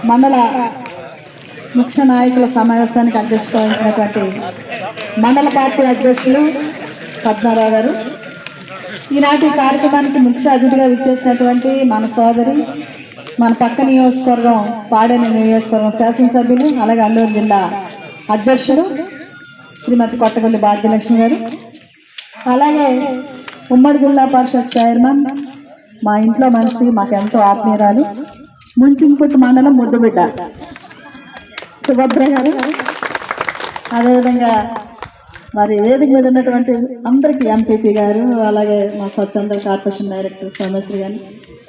మండల ముఖ్య నాయకుల సమావేశానికి అధ్యక్షత వహించినటువంటి మండల పార్టీ అధ్యక్షులు పద్మారావు గారు, ఈనాటి కార్యక్రమానికి ముఖ్య అతిథిగా విచ్చేసినటువంటి మన సోదరి, మన పక్క నియోజకవర్గం పాడేరు నియోజకవర్గం శాసనసభ్యులు, అలాగే అల్లూరు జిల్లా అధ్యక్షులు శ్రీమతి కొట్టగొల్లి భాగ్యలక్ష్మి గారు, అలాగే ఉమ్మడి జిల్లా పరిషత్ చైర్మన్, మా ఇంట్లో మనిషి, మాకెంతో ఆత్మీయురాలు, ముంచింపుట్టు మండలం ముద్దుబిడ్డ సుభద్ర గారు, అదేవిధంగా మరి వేదిక మీద ఉన్నటువంటి అందరికీ ఎంపీపీ గారు, అలాగే మా స్వచ్ఛంద కార్పొరేషన్ డైరెక్టర్ సోమేశ్వరి గారు,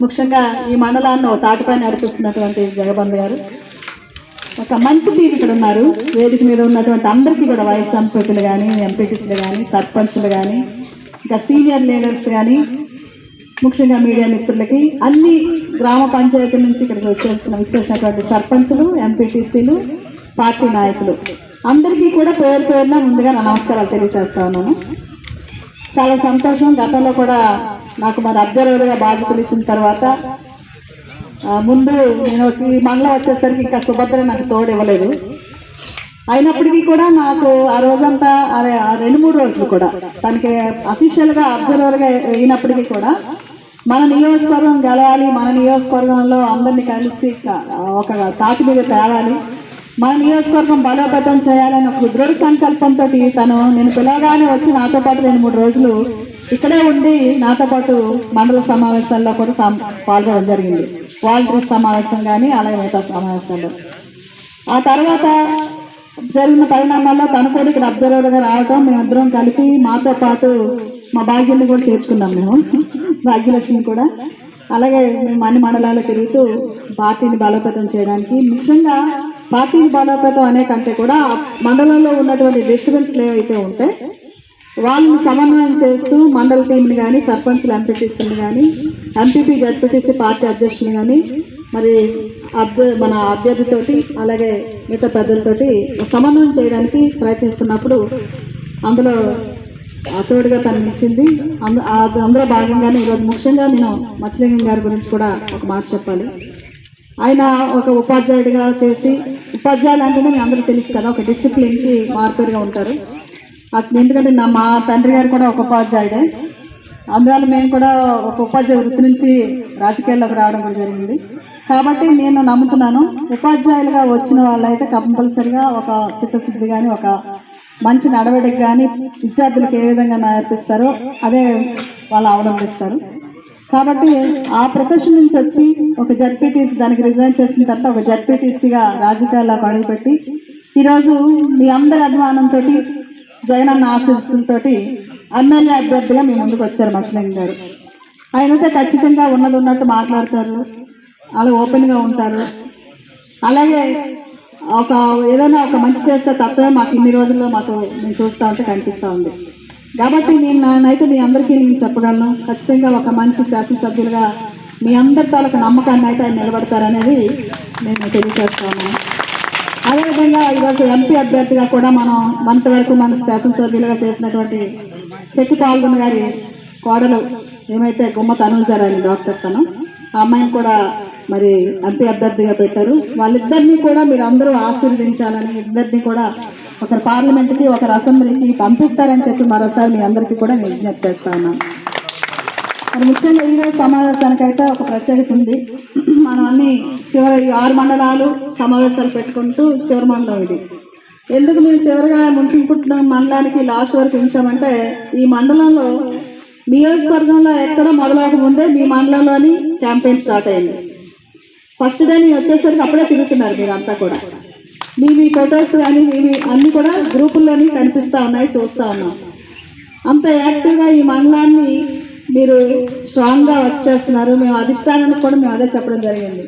ముఖ్యంగా ఈ మండలాన్ని తాటిపై నడిపిస్తున్నటువంటి జగబంధు గారు, ఒక మంచి టీం ఇక్కడ ఉన్నారు. వేదిక మీద ఉన్నటువంటి అందరికీ కూడా వైస్ ఎంపీలు కానీ, ఎంపీటీసీలు కానీ, సర్పంచ్లు కానీ, ఇంకా సీనియర్ లీడర్స్ కానీ, ముఖ్యంగా మీడియా మిత్రులకి, అన్ని గ్రామ పంచాయతీల నుంచి ఇక్కడికి వచ్చేసినటువంటి సర్పంచులు, ఎంపీటీసీలు, పార్టీ నాయకులు అందరికీ కూడా పేరు పేరున ముందుగా నా నమస్కారాలు తెలియజేస్తా ఉన్నాను. చాలా సంతోషం. గతంలో కూడా నాకు మరి అబ్జర్వర్గా బాధ్యతలు ఇచ్చిన తర్వాత ముందు నేను ఈ మండలం వచ్చేసరికి ఇంకా సుభద్ర నాకు తోడు ఇవ్వలేదు. అయినప్పటికీ కూడా నాకు ఆ రోజంతా 2-3 రోజులు కూడా తనకి అఫీషియల్గా అబ్జర్వర్గా అయినప్పటికీ కూడా మన నియోజకవర్గం గెలవాలి, మన నియోజకవర్గంలో అందరినీ కలిసి ఒక తాటి మీద తేవాలి, మన నియోజకవర్గం బలోపేతం చేయాలని ఒక దృఢ సంకల్పంతో నేను పిలవగానే వచ్చి నాతో పాటు 2-3 రోజులు ఇక్కడే ఉండి నాతో పాటు మండల సమావేశాల్లో కూడా పాల్గొనడం జరిగింది. వాలంటీర్ సమావేశం కానీ, అలాగే మిగతా సమావేశాల్లో. ఆ తర్వాత జరిగిన పరిణామాల్లో తను కూడా ఇక్కడ అబ్జర్వర్గా రావటం, మేమిద్దరం కలిపి మాతో పాటు మా భాగ్యాన్ని కూడా చేర్చుకున్నాం, మేము భాగ్యలక్ష్మి కూడా. అలాగే మేము అన్ని మండలాలు తిరుగుతూ పార్టీని బలోపేతం చేయడానికి, ముఖ్యంగా పార్టీని బలోపేతం అనే కంటే కూడా మండలంలో ఉన్నటువంటి డిస్టర్బెన్స్లు ఏవైతే ఉంటే వాళ్ళని సమన్వయం చేస్తూ మండల టీంని కానీ, సర్పంచ్లు, ఎంపీటీసీలు కానీ, ఎంపీపీ, జడ్పీటీసీ పార్టీ అధ్యక్షులు కానీ, మరి మన అభ్యర్థితోటి అలాగే మిగతా పెద్దలతోటి సమన్వయం చేయడానికి ప్రయత్నిస్తున్నప్పుడు అందులో తోడుగా తననిచ్చింది. అందులో భాగంగానే ఈరోజు ముఖ్యంగా నేను మత్స్యలింగం గారి గురించి కూడా ఒక మాట చెప్పాలి. ఆయన ఒక ఉపాధ్యాయుడిగా చేసి, ఉపాధ్యాయులు అంటేనే మీ అందరికీ తెలుసు కదా, ఒక డిసిప్లిన్కి మార్పుగా ఉంటారు. ఎందుకంటే మా తండ్రి గారు కూడా ఒక ఉపాధ్యాయుడే, అందువల్ల మేము కూడా ఒక ఉపాధ్యాయ వృత్తి నుంచి రాజకీయాల్లోకి రావడం కూడా జరిగింది. కాబట్టి నేను నమ్ముతున్నాను, ఉపాధ్యాయులుగా వచ్చిన వాళ్ళైతే కంపల్సరిగా ఒక చిత్తశుద్ధి కానీ, ఒక మంచి నడవడికి కానీ, విద్యార్థులకు ఏ విధంగా నేర్పిస్తారో అదే వాళ్ళు అవలంబిస్తారు. కాబట్టి ఆ ప్రొఫెషన్ నుంచి వచ్చి ఒక జడ్పీటీసీ, దానికి రిజైన్ చేసిన తర్వాత ఒక జడ్పీటీసీగా రాజకీయాల్లోకి అడుగుపెట్టి ఈరోజు మీ అందరి అభిమానంతో, జగనన్న ఆశీస్సులతో ఎమ్మెల్యే అభ్యర్థిగా మీ ముందుకు వచ్చారు మత్స్యలింగం గారు. ఆయనతో ఖచ్చితంగా ఉన్నది ఉన్నట్టు మాట్లాడతారు, అలా ఓపెన్గా ఉంటారు. అలాగే ఏదైనా ఒక మంచి చేస్తే తప్పే మాకు ఇన్ని రోజుల్లో మేము చూస్తూ ఉంటే కనిపిస్తూ ఉంది. కాబట్టి నానైతే మీ అందరికీ నేను చెప్పగలను, ఖచ్చితంగా ఒక మంచి శాసనసభ్యులుగా మీ అందరితో ఒక నమ్మకాన్ని అయితే ఆయన నిలబడతారనేది నేను తెలియజేస్తా ఉన్నాను. అదేవిధంగా ఈరోజు ఎంపీ అభ్యర్థిగా కూడా మనకు శాసనసభ్యులుగా చేసినటువంటి శెట్టి పాల్గొన్న గారి కోడలు ఏమైతే గుమ్మ తనుజారని డాక్టర్, ఆ అమ్మాయిని కూడా మరి ఎంపీ అభ్యర్థిగా పెట్టారు. వాళ్ళిద్దరినీ కూడా మీరు అందరూ ఆశీర్వదించాలని, ఇద్దరిని కూడా ఒకరు పార్లమెంట్కి, ఒకరు అసెంబ్లీకి పంపిస్తారని చెప్పి మరోసారి మీ అందరికీ కూడా నేను విజ్ఞప్తి చేస్తా ఉన్నాను. మరి ముఖ్యంగా ఈరోజు సమావేశానికైతే ఒక ప్రత్యేకత ఉంది. మనం అన్ని చివరి 6 మండలాలు సమావేశాలు పెట్టుకుంటూ చివరి మండలం ఇది. ఎందుకు మేము చివరిగా ముంచింపుట్టిన మండలానికి లాస్ట్ వరకు ఉంచామంటే, ఈ మండలంలో నియోజకవర్గంలో ఎక్కడ మొదలవక ముందే మీ మండలంలోని క్యాంపెయిన్ స్టార్ట్ అయింది. ఫస్ట్ డే నేను వచ్చేసరికి అప్పుడే తిరుగుతున్నారు మీరు అంతా కూడా. మీ ఫొటోస్ కానీ అన్నీ కూడా గ్రూపుల్లోని కనిపిస్తూ ఉన్నాయి, చూస్తూ ఉన్నాం. అంత యాక్టివ్గా ఈ మండలాన్ని మీరు స్ట్రాంగ్గా వర్క్ చేస్తున్నారు. మేము అధిష్టానానికి కూడా మేము అదే చెప్పడం జరిగింది.